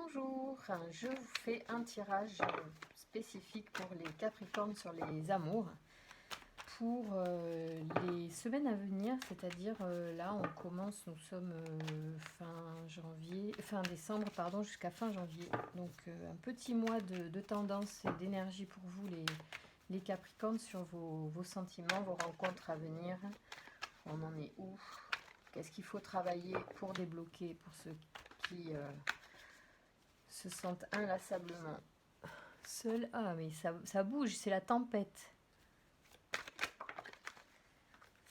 Bonjour, je vous fais un tirage spécifique pour les Capricornes sur les amours pour les semaines à venir, c'est-à-dire là on commence, nous sommes fin décembre pardon, jusqu'à fin janvier. Donc un petit mois de tendance et d'énergie pour vous les Capricornes sur vos sentiments, vos rencontres à venir. On en est où? Qu'est-ce qu'il faut travailler pour débloquer pour ceux qui se sentent inlassablement seuls? Ah mais ça bouge, c'est la tempête.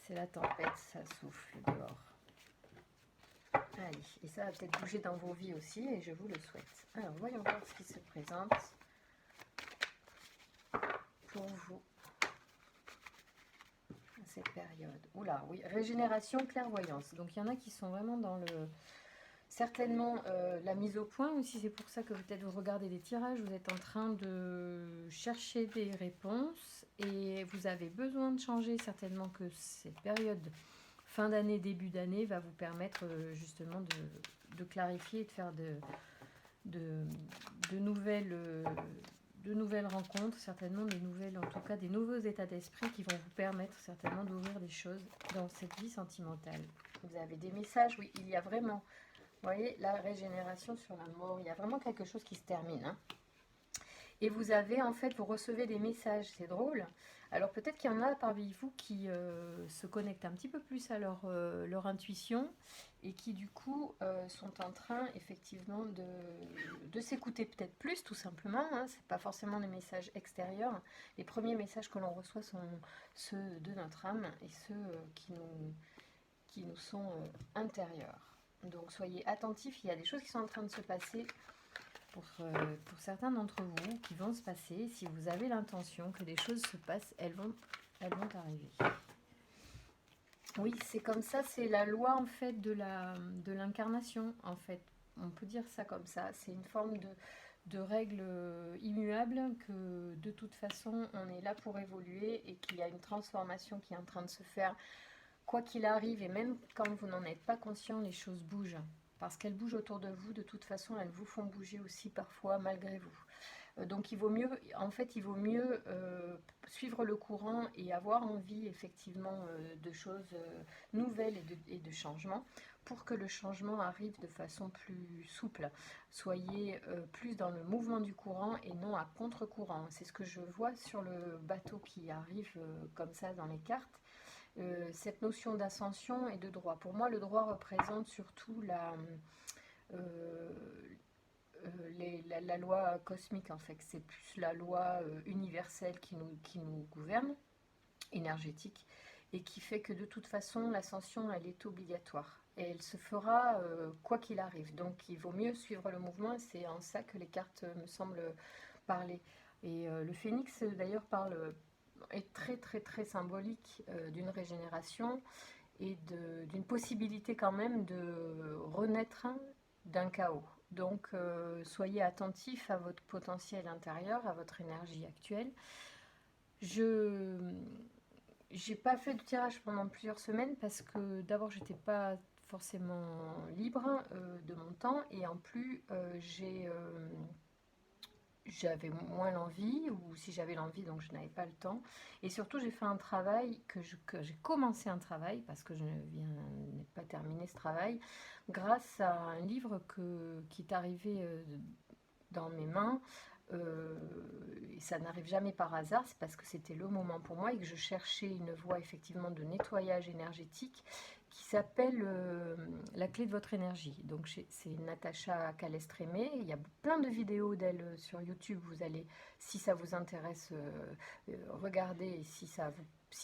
C'est la tempête, ça souffle dehors. Allez, et ça va peut-être bouger dans vos vies aussi, et je vous le souhaite. Alors, voyons voir ce qui se présente pour vous à cette période. Oula, oui, régénération, clairvoyance. Donc, il y en a qui sont vraiment dans le... Certainement la mise au point aussi, c'est pour ça que peut-être vous regardez des tirages, vous êtes en train de chercher des réponses et vous avez besoin de changer. Certainement que cette période fin d'année, début d'année va vous permettre justement de clarifier et de faire de nouvelles rencontres, certainement des nouvelles, en tout cas des nouveaux états d'esprit qui vont vous permettre certainement d'ouvrir des choses dans cette vie sentimentale. Vous avez des messages, oui, il y a vraiment... Vous voyez, la régénération sur la mort, il y a vraiment quelque chose qui se termine. Hein. Et vous avez, en fait, vous recevez des messages, c'est drôle. Alors peut-être qu'il y en a parmi vous qui se connectent un petit peu plus à leur intuition et qui du coup sont en train effectivement de s'écouter peut-être plus tout simplement. Hein. Ce n'est pas forcément des messages extérieurs. Les premiers messages que l'on reçoit sont ceux de notre âme et ceux qui nous sont intérieurs. Donc soyez attentifs, il y a des choses qui sont en train de se passer pour certains d'entre vous, qui vont se passer. Si vous avez l'intention que des choses se passent, elles vont arriver. Oui, c'est comme ça, c'est la loi en fait de l'incarnation, en fait. On peut dire ça comme ça, c'est une forme de règle immuable que de toute façon on est là pour évoluer et qu'il y a une transformation qui est en train de se faire. Quoi qu'il arrive, et même quand vous n'en êtes pas conscient, les choses bougent. Parce qu'elles bougent autour de vous, de toute façon, elles vous font bouger aussi parfois malgré vous. Donc il vaut mieux, en fait, il vaut mieux suivre le courant et avoir envie effectivement de choses nouvelles et de changements pour que le changement arrive de façon plus souple. Soyez plus dans le mouvement du courant et non à contre-courant. C'est ce que je vois sur le bateau qui arrive comme ça dans les cartes. Cette notion d'ascension et de droit. Pour moi, le droit représente surtout la loi cosmique, en fait. C'est plus la loi universelle qui nous gouverne, énergétique, et qui fait que de toute façon, l'ascension, elle est obligatoire. Et elle se fera quoi qu'il arrive. Donc, il vaut mieux suivre le mouvement. C'est en ça que les cartes me semblent parler. Et le phénix, d'ailleurs, est très très très symbolique d'une régénération et d'une possibilité quand même de renaître d'un chaos. Donc soyez attentifs à votre potentiel intérieur, à votre énergie actuelle. Je n'ai pas fait de tirage pendant plusieurs semaines parce que d'abord j'étais pas forcément libre de mon temps et en plus j'avais moins l'envie, ou si j'avais l'envie, donc je n'avais pas le temps. Et surtout, j'ai fait un travail, que j'ai commencé un travail, parce que je n'ai pas terminé ce travail, grâce à un livre qui est arrivé dans mes mains. Et ça n'arrive jamais par hasard, c'est parce que c'était le moment pour moi et que je cherchais une voie effectivement de nettoyage énergétique qui s'appelle La clé de votre énergie. Donc c'est Natacha Calestrémé. Il y a plein de vidéos d'elle sur YouTube. Vous allez, si ça vous intéresse, regarder. Et si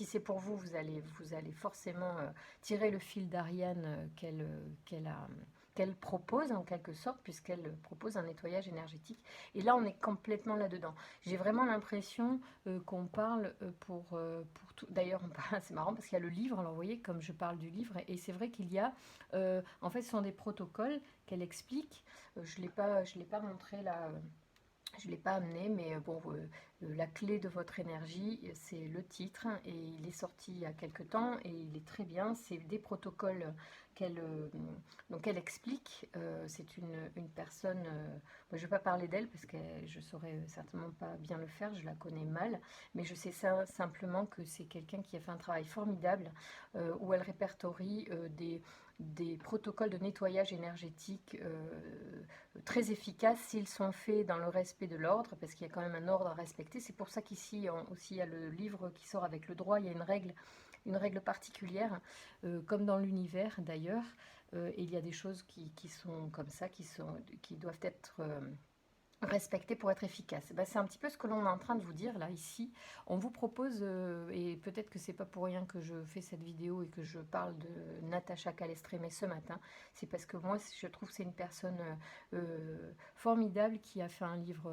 c'est pour vous, vous allez forcément tirer le fil d'Ariane qu'elle propose en quelque sorte, puisqu'elle propose un nettoyage énergétique. Et là, on est complètement là-dedans. J'ai vraiment l'impression qu'on parle pour tout. D'ailleurs, c'est marrant parce qu'il y a le livre, alors vous voyez, comme je parle du livre, et c'est vrai qu'il y a, en fait, ce sont des protocoles qu'elle explique. Je ne l'ai pas montré là Je ne l'ai pas amené, mais bon, la clé de votre énergie, c'est le titre, et il est sorti il y a quelque temps, et il est très bien. C'est des protocoles donc elle explique. C'est une personne, moi, je ne vais pas parler d'elle, parce que je ne saurais certainement pas bien le faire, je la connais mal, mais je sais ça, simplement que c'est quelqu'un qui a fait un travail formidable, où elle répertorie des protocoles de nettoyage énergétique très efficaces s'ils sont faits dans le respect de l'ordre, parce qu'il y a quand même un ordre à respecter. C'est pour ça qu'ici aussi il y a le livre qui sort avec le droit, il y a une règle particulière, comme dans l'univers d'ailleurs, et il y a des choses qui sont comme ça, qui doivent être respectées pour être efficaces. Ben, c'est un petit peu ce que l'on est en train de vous dire là, ici. On vous propose, et peut-être que c'est pas pour rien que je fais cette vidéo et que je parle de Natacha Calestrémé ce matin, c'est parce que moi je trouve que c'est une personne formidable, qui a fait un livre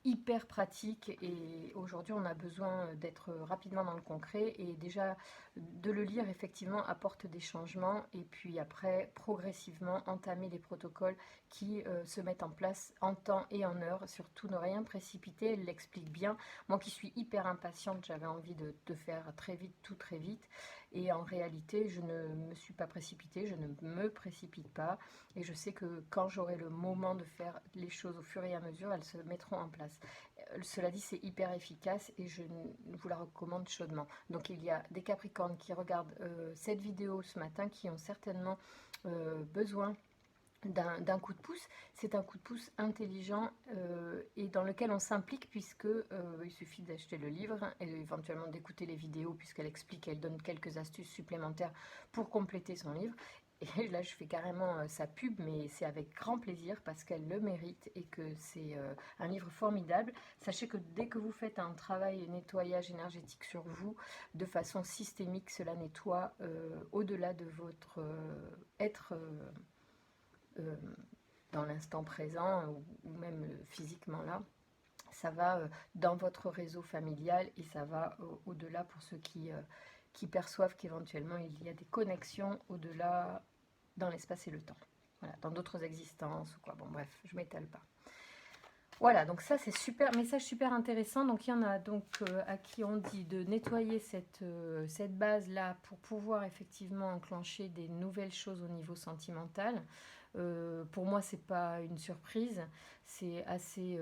hyper pratique, et aujourd'hui on a besoin d'être rapidement dans le concret, et déjà de le lire effectivement apporte des changements, et puis après progressivement entamer des protocoles qui se mettent en place en temps et en heure. Surtout ne rien précipiter, elle l'explique bien. Moi qui suis hyper impatiente, j'avais envie de faire très vite, tout très vite, et en réalité je ne me suis pas précipitée, je ne me précipite pas, et je sais que quand j'aurai le moment de faire les choses au fur et à mesure, elles se mettront en place. Cela dit, c'est hyper efficace, et je vous la recommande chaudement. Donc il y a des Capricornes qui regardent cette vidéo ce matin, qui ont certainement besoin d'un coup de pouce. C'est un coup de pouce intelligent, et dans lequel on s'implique, puisque il suffit d'acheter le livre et éventuellement d'écouter les vidéos, puisqu'elle explique, elle donne quelques astuces supplémentaires pour compléter son livre. Et là je fais carrément sa pub, mais c'est avec grand plaisir, parce qu'elle le mérite, et que c'est un livre formidable. Sachez que dès que vous faites un travail et nettoyage énergétique sur vous de façon systémique, cela nettoie au-delà de votre être euh, dans l'instant présent, ou même physiquement là. Ça va dans votre réseau familial, et ça va au-delà pour ceux qui perçoivent qu'éventuellement il y a des connexions au-delà, dans l'espace et le temps. Voilà, dans d'autres existences ou quoi. Bon bref, je m'étale pas. Voilà, donc ça c'est super, message super intéressant. Donc il y en a donc à qui on dit de nettoyer cette base-là, pour pouvoir effectivement enclencher des nouvelles choses au niveau sentimental. Pour moi, c'est pas une surprise, c'est assez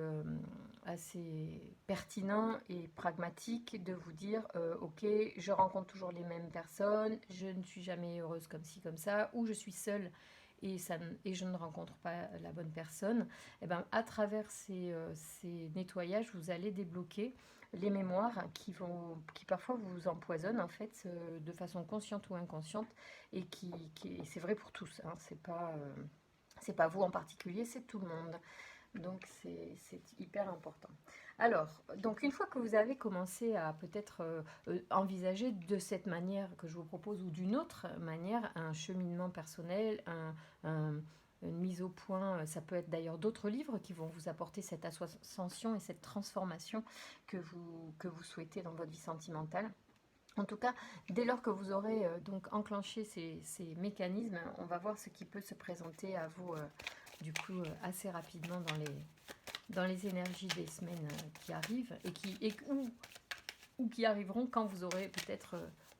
pertinent et pragmatique de vous dire ok, je rencontre toujours les mêmes personnes, je ne suis jamais heureuse comme ci, comme ça, ou je suis seule et je ne rencontre pas la bonne personne. Et ben, à travers ces nettoyages, vous allez débloquer les mémoires qui parfois vous empoisonnent, en fait, de façon consciente ou inconsciente, et c'est vrai pour tous, hein, c'est pas vous en particulier, c'est tout le monde. Donc c'est hyper important. Alors, donc une fois que vous avez commencé à peut-être envisager de cette manière que je vous propose, ou d'une autre manière, un cheminement personnel, une mise au point, ça peut être d'ailleurs d'autres livres qui vont vous apporter cette ascension et cette transformation que vous souhaitez dans votre vie sentimentale. En tout cas, dès lors que vous aurez donc enclenché ces mécanismes, on va voir ce qui peut se présenter à vous du coup assez rapidement dans les énergies des semaines qui arrivent, ou qui arriveront quand vous aurez peut-être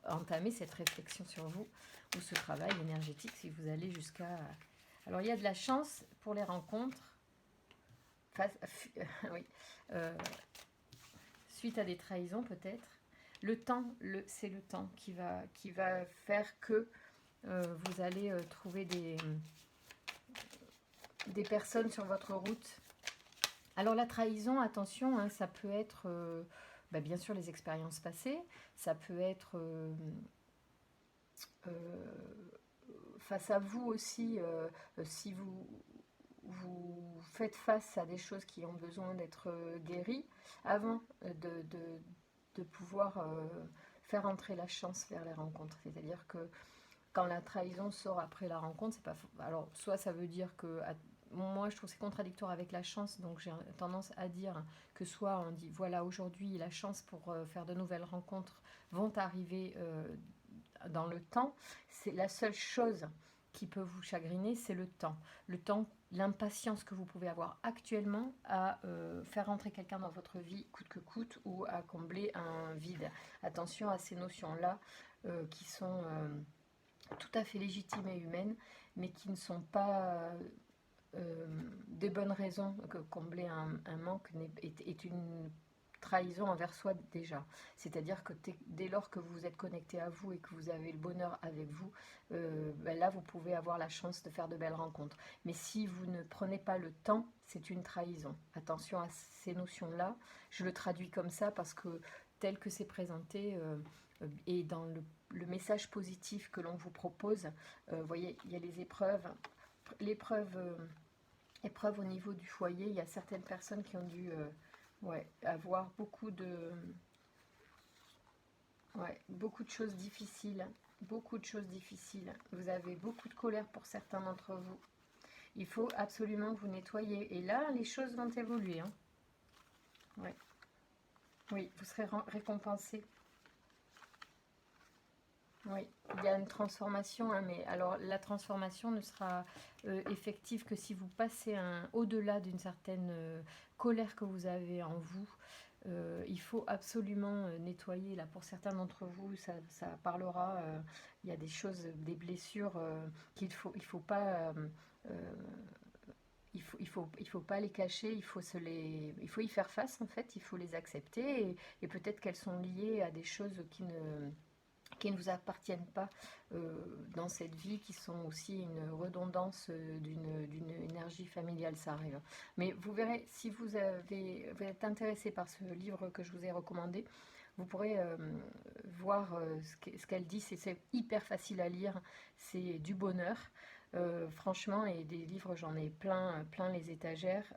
entamé cette réflexion sur vous, ou ce travail énergétique, si vous allez jusqu'à... Alors il y a de la chance pour les rencontres, oui, suite à des trahisons peut-être. Le temps, c'est le temps qui va faire que vous allez trouver des personnes sur votre route. Alors la trahison, attention, hein, ça peut être bien sûr les expériences passées, ça peut être face à vous aussi, si vous faites face à des choses qui ont besoin d'être guéries, avant de pouvoir faire entrer la chance vers les rencontres. C'est-à-dire que quand la trahison sort après la rencontre, c'est pas... Alors, soit ça veut dire que... Moi, je trouve que c'est contradictoire avec la chance, donc j'ai tendance à dire que soit on dit, voilà, aujourd'hui, la chance pour faire de nouvelles rencontres vont arriver dans le temps. C'est la seule chose qui peut vous chagriner, c'est le temps. Le temps, l'impatience que vous pouvez avoir actuellement à faire rentrer quelqu'un dans votre vie coûte que coûte ou à combler un vide. Attention à ces notions-là qui sont tout à fait légitimes et humaines, mais qui ne sont pas des bonnes raisons que combler un manque est une trahison envers soi déjà. C'est-à-dire que dès lors que vous êtes connecté à vous et que vous avez le bonheur avec vous, ben là vous pouvez avoir la chance de faire de belles rencontres. Mais si vous ne prenez pas le temps, c'est une trahison. Attention à ces notions-là. Je le traduis comme ça parce que tel que c'est présenté et dans le message positif que l'on vous propose, vous voyez, il y a les épreuves. Épreuve au niveau du foyer, il y a certaines personnes qui ont dû avoir beaucoup de choses difficiles, beaucoup de choses difficiles. Vous avez beaucoup de colère pour certains d'entre vous. Il faut absolument vous nettoyer. Et là, les choses vont évoluer. Hein. Ouais. Oui, vous serez récompensé. Oui, il y a une transformation, hein, mais alors la transformation ne sera effective que si vous passez au-delà d'une certaine colère que vous avez en vous. Il faut absolument nettoyer. Là, pour certains d'entre vous, ça parlera. Il y a des choses, des blessures qu'il faut, il faut pas. Il faut pas les cacher, il faut y faire face en fait, il faut les accepter et peut-être qu'elles sont liées à des choses qui ne vous appartiennent pas dans cette vie, qui sont aussi une redondance d'une énergie familiale, ça arrive. Mais vous verrez, si vous êtes intéressé par ce livre que je vous ai recommandé, vous pourrez voir ce qu'elle dit, c'est hyper facile à lire, c'est du bonheur. Franchement, et des livres, j'en ai plein les étagères.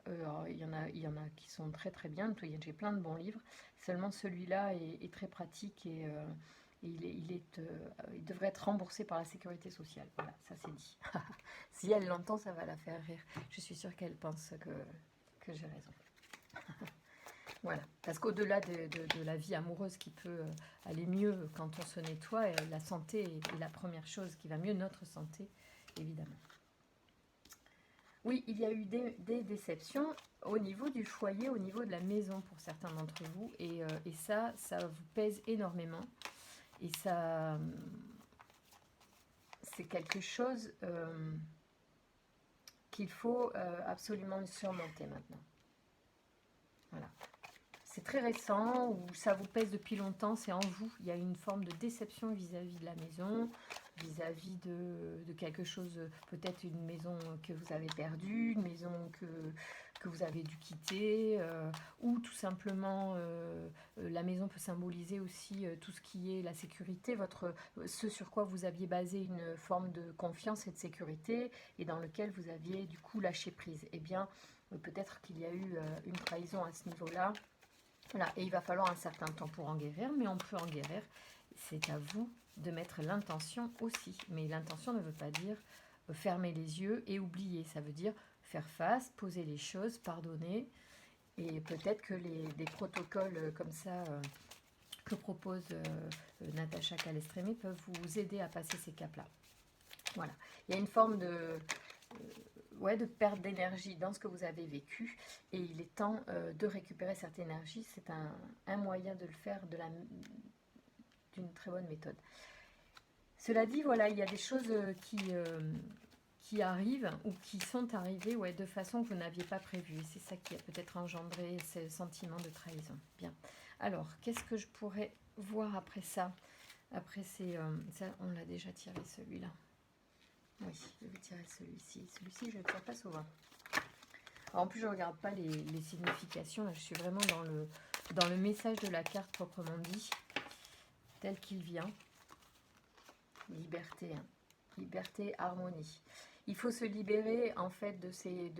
Il y en a qui sont très très bien. J'ai plein de bons livres. Seulement celui-là est très pratique et il devrait être remboursé par la sécurité sociale. Voilà, ça c'est dit. Si elle l'entend, ça va la faire rire. Je suis sûre qu'elle pense que j'ai raison. Voilà, parce qu'au-delà de la vie amoureuse qui peut aller mieux quand on se nettoie, la santé est la première chose qui va mieux, notre santé, évidemment. Oui, il y a eu des déceptions au niveau du foyer, au niveau de la maison pour certains d'entre vous, et ça vous pèse énormément. Et ça, c'est quelque chose qu'il faut absolument surmonter maintenant. Voilà. C'est très récent, ou ça vous pèse depuis longtemps, c'est en vous. Il y a une forme de déception vis-à-vis de la maison, vis-à-vis de quelque chose, peut-être une maison que vous avez perdue, une maison que vous avez dû quitter, ou tout simplement, la maison peut symboliser aussi tout ce qui est la sécurité, ce sur quoi vous aviez basé une forme de confiance et de sécurité, et dans lequel vous aviez du coup lâché prise. Eh bien, peut-être qu'il y a eu une trahison à ce niveau-là. Voilà, et il va falloir un certain temps pour en guérir, mais on peut en guérir. C'est à vous de mettre l'intention aussi. Mais l'intention ne veut pas dire fermer les yeux et oublier. Ça veut dire faire face, poser les choses, pardonner. Et peut-être que des protocoles comme ça que propose Natacha Calestremi peuvent vous aider à passer ces caps-là. Voilà. Il y a une forme de perte d'énergie dans ce que vous avez vécu, et il est temps de récupérer cette énergie. C'est un moyen de le faire d'une très bonne méthode. Cela dit, voilà, il y a des choses qui arrivent ou qui sont arrivées de façon que vous n'aviez pas prévue, et c'est ça qui a peut-être engendré ce sentiment de trahison. Bien. Alors, qu'est-ce que je pourrais voir après ça? Après, ça, on l'a déjà tiré, celui-là. Oui, je vais tirer celui-ci. Celui-ci, je ne le tire pas souvent. Alors, en plus, je ne regarde pas les significations. Là, je suis vraiment dans le message de la carte proprement dit, tel qu'il vient. Liberté, hein. Liberté, harmonie. Il faut se libérer, en fait, de ces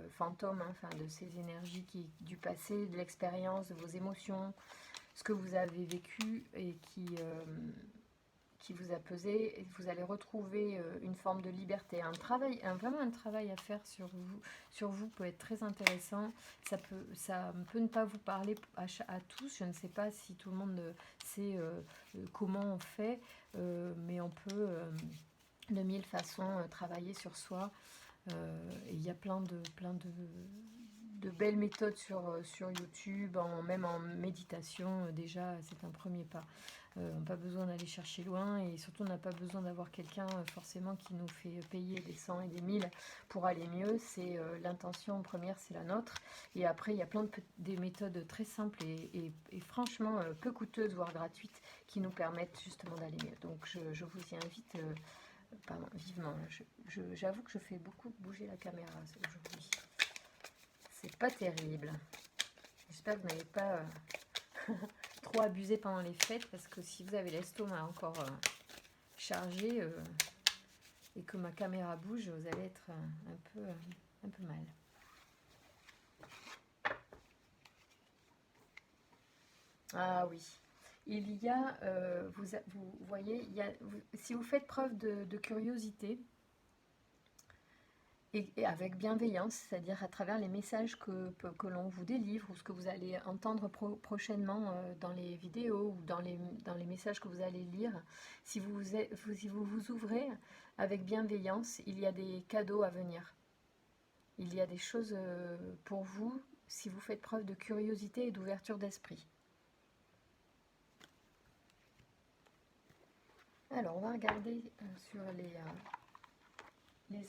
fantômes, hein, enfin, de ces énergies du passé, de l'expérience, de vos émotions, ce que vous avez vécu et qui vous a pesé. Vous allez retrouver une forme de liberté. Vraiment un travail à faire sur vous peut être très intéressant. Ça peut ne pas vous parler à tous. Je ne sais pas si tout le monde sait comment on fait, mais on peut de mille façons travailler sur soi. Et il y a plein de belles méthodes sur YouTube, même en méditation. Déjà, c'est un premier pas. On n'a pas besoin d'aller chercher loin, et surtout on n'a pas besoin d'avoir quelqu'un forcément qui nous fait payer des 100 et des 1000 pour aller mieux. C'est l'intention première, c'est la nôtre, et après il y a plein des méthodes très simples et franchement peu coûteuses, voire gratuites, qui nous permettent justement d'aller mieux. Donc je vous y invite pardon, vivement. J'avoue que je fais beaucoup bouger la caméra aujourd'hui, c'est pas terrible. J'espère que vous n'avez pas trop abusé pendant les fêtes, parce que si vous avez l'estomac encore chargé et que ma caméra bouge, vous allez être un peu mal. Ah oui, il y a, vous voyez, si vous faites preuve de curiosité, et avec bienveillance, c'est-à-dire à travers les messages que l'on vous délivre, ou ce que vous allez entendre prochainement dans les vidéos, ou dans les messages que vous allez lire, si vous ouvrez avec bienveillance, il y a des cadeaux à venir. Il y a des choses pour vous, si vous faites preuve de curiosité et d'ouverture d'esprit. Alors, on va regarder sur les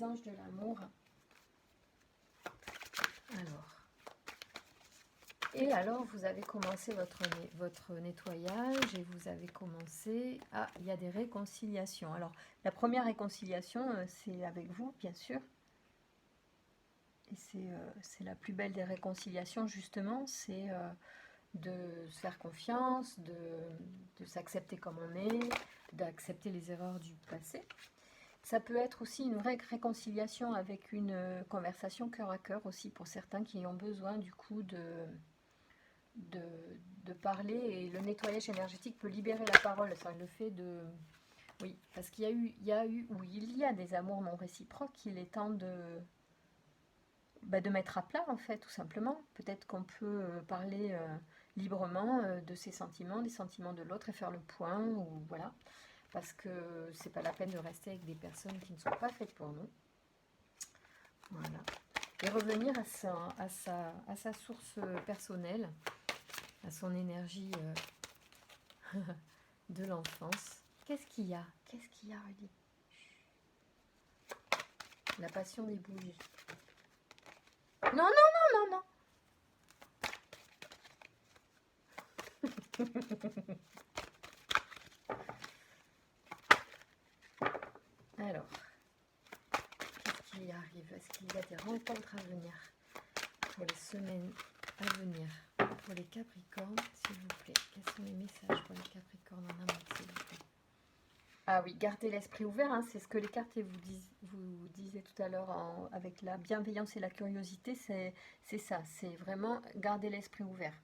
anges de l'amour. Alors, vous avez commencé votre nettoyage, et vous avez commencé... Ah, il y a des réconciliations. Alors, la première réconciliation, c'est avec vous, bien sûr. Et c'est la plus belle des réconciliations, justement. C'est de se faire confiance, de s'accepter comme on est, d'accepter les erreurs du passé. Ça peut être aussi une vraie réconciliation avec une conversation cœur à cœur aussi, pour certains qui ont besoin du coup de parler, et le nettoyage énergétique peut libérer la parole. Ça le fait de... Oui, parce qu'il y a des amours non réciproques, il est temps de mettre à plat, en fait, tout simplement. Peut-être qu'on peut parler librement de ses sentiments, des sentiments de l'autre, et faire le point, ou voilà. Parce que c'est pas la peine de rester avec des personnes qui ne sont pas faites pour nous. Voilà. Et revenir à sa source personnelle, à son énergie de l'enfance. Qu'est-ce qu'il y a? Qu'est-ce qu'il y a, Rudy? La passion des bougies. Non, non, non, non, non. Alors, qu'est-ce qui arrive? Est-ce qu'il y a des rencontres à venir pour les semaines à venir pour les Capricornes, s'il vous plaît? Quels sont les messages pour les Capricornes en amour, s'il vous plaît? Ah oui, gardez l'esprit ouvert, hein, c'est ce que les cartes vous disaient tout à l'heure avec la bienveillance et la curiosité, c'est ça, c'est vraiment garder l'esprit ouvert.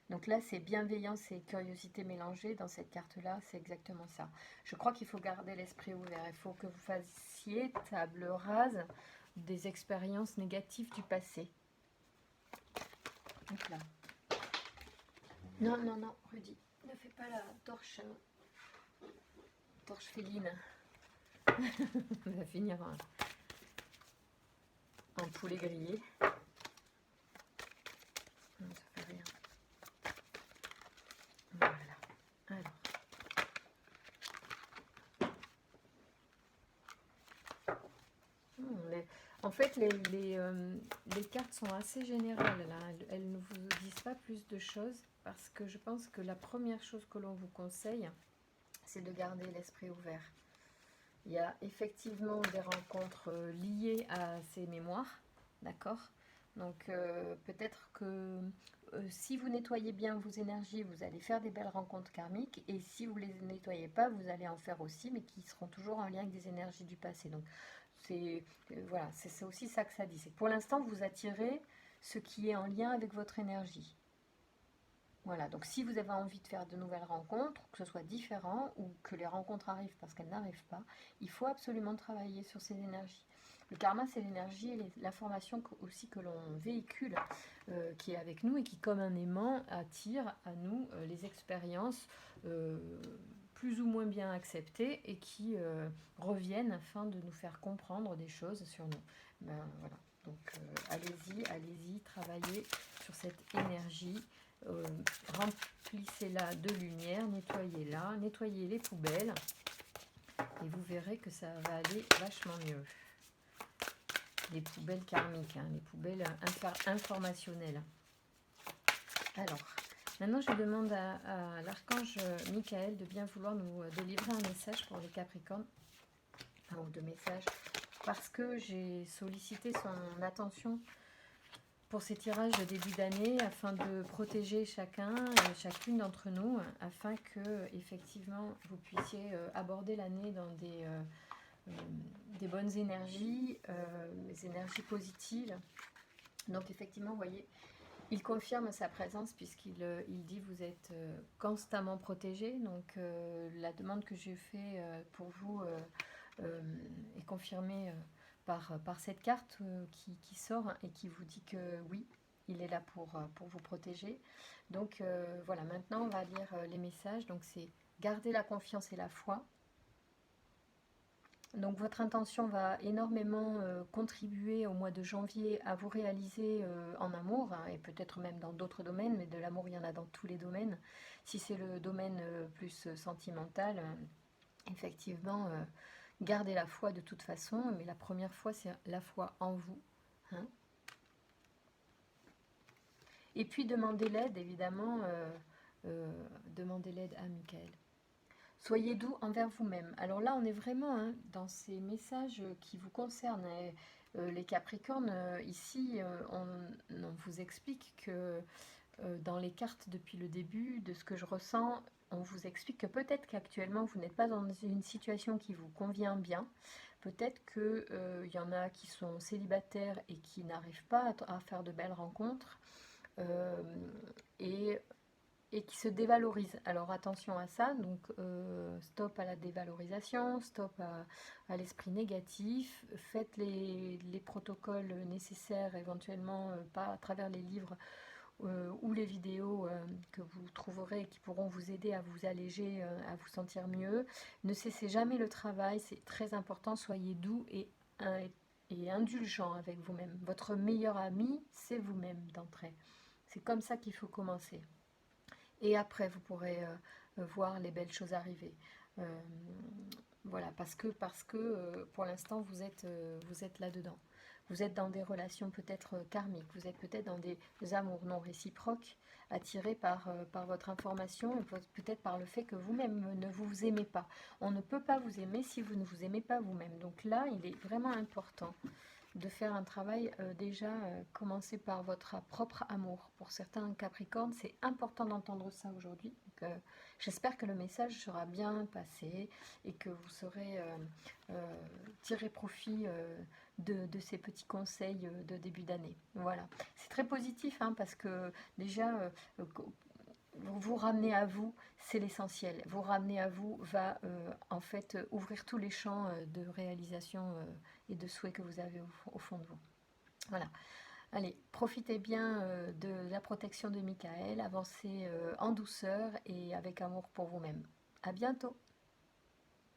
Donc là, c'est bienveillance et curiosité mélangées dans cette carte-là, c'est exactement ça. Je crois qu'il faut garder l'esprit ouvert, il faut que vous fassiez table rase des expériences négatives du passé. Donc là. Non, non, non, Rudy, ne fais pas la torche féline. On va finir en poulet grillé. Non, ça fait rien. Voilà. Alors. En fait, les cartes sont assez générales là. Elles ne vous disent pas plus de choses, parce que je pense que la première chose que l'on vous conseille, c'est de garder l'esprit ouvert. Il y a effectivement des rencontres liées à ces mémoires, d'accord? Donc peut-être que si vous nettoyez bien vos énergies, vous allez faire des belles rencontres karmiques, et si vous ne les nettoyez pas, vous allez en faire aussi, mais qui seront toujours en lien avec des énergies du passé. Donc voilà, c'est aussi ça que ça dit. C'est que pour l'instant, vous attirez ce qui est en lien avec votre énergie. Voilà, donc si vous avez envie de faire de nouvelles rencontres, que ce soit différent, ou que les rencontres arrivent parce qu'elles n'arrivent pas, il faut absolument travailler sur ces énergies. Le karma, c'est l'énergie et l'information aussi que l'on véhicule, qui est avec nous, et qui, comme un aimant, attire à nous les expériences plus ou moins bien acceptés et qui reviennent afin de nous faire comprendre des choses sur nous. Ben, voilà. Donc allez-y, travaillez sur cette énergie. Remplissez-la de lumière, nettoyez-la, nettoyez les poubelles et vous verrez que ça va aller vachement mieux. Les poubelles karmiques, hein, les poubelles informationnelles. Alors, maintenant je demande à l'archange Michael de bien vouloir nous délivrer un message pour les Capricornes, ou deux messages, parce que j'ai sollicité son attention pour ces tirages de début d'année afin de protéger chacun et chacune d'entre nous, afin que effectivement vous puissiez aborder l'année dans des bonnes énergies, des énergies positives. Donc effectivement, vous voyez, il confirme sa présence puisqu'il dit vous êtes constamment protégé. Donc la demande que j'ai faite pour vous est confirmée par cette carte qui sort et qui vous dit que oui, il est là pour vous protéger. Donc voilà, maintenant on va lire les messages. Donc c'est garder la confiance et la foi. Donc votre intention va énormément contribuer au mois de janvier à vous réaliser en amour, hein, et peut-être même dans d'autres domaines, mais de l'amour il y en a dans tous les domaines. Si c'est le domaine plus sentimental, effectivement, gardez la foi de toute façon, mais la première foi c'est la foi en vous. Hein. Et puis demandez l'aide, évidemment, demandez l'aide à Michael. Soyez doux envers vous-même. Alors là, on est vraiment dans ces messages qui vous concernent. Les Capricornes, ici, on vous explique que dans les cartes depuis le début, de ce que je ressens, on vous explique que peut-être qu'actuellement, vous n'êtes pas dans une situation qui vous convient bien. Peut-être qu'il y en a qui sont célibataires et qui n'arrivent pas à faire de belles rencontres. Et qui se dévalorise. Alors attention à ça, donc stop à la dévalorisation, stop à l'esprit négatif, faites les protocoles nécessaires éventuellement, pas à travers les livres ou les vidéos que vous trouverez qui pourront vous aider à vous alléger, à vous sentir mieux. Ne cessez jamais le travail, c'est très important, soyez doux et indulgent avec vous-même. Votre meilleur ami, c'est vous-même d'entrée. C'est comme ça qu'il faut commencer. Et après, vous pourrez voir les belles choses arriver. Voilà, parce que pour l'instant, vous êtes là-dedans. Vous êtes dans des relations peut-être karmiques, vous êtes peut-être dans des amours non réciproques, attirés par votre information, et peut-être par le fait que vous-même ne vous aimez pas. On ne peut pas vous aimer si vous ne vous aimez pas vous-même. Donc là, il est vraiment important de faire un travail déjà, commencer par votre propre amour. Pour certains Capricornes, c'est important d'entendre ça aujourd'hui. J'espère que le message sera bien passé et que vous saurez tirer profit de ces petits conseils de début d'année. Voilà, c'est très positif parce que déjà vous ramener à vous, c'est l'essentiel. Vous ramener à vous va en fait ouvrir tous les champs de réalisation et de souhaits que vous avez au fond de vous. Voilà. Allez, profitez bien de la protection de Michael, avancez en douceur et avec amour pour vous-même. À bientôt.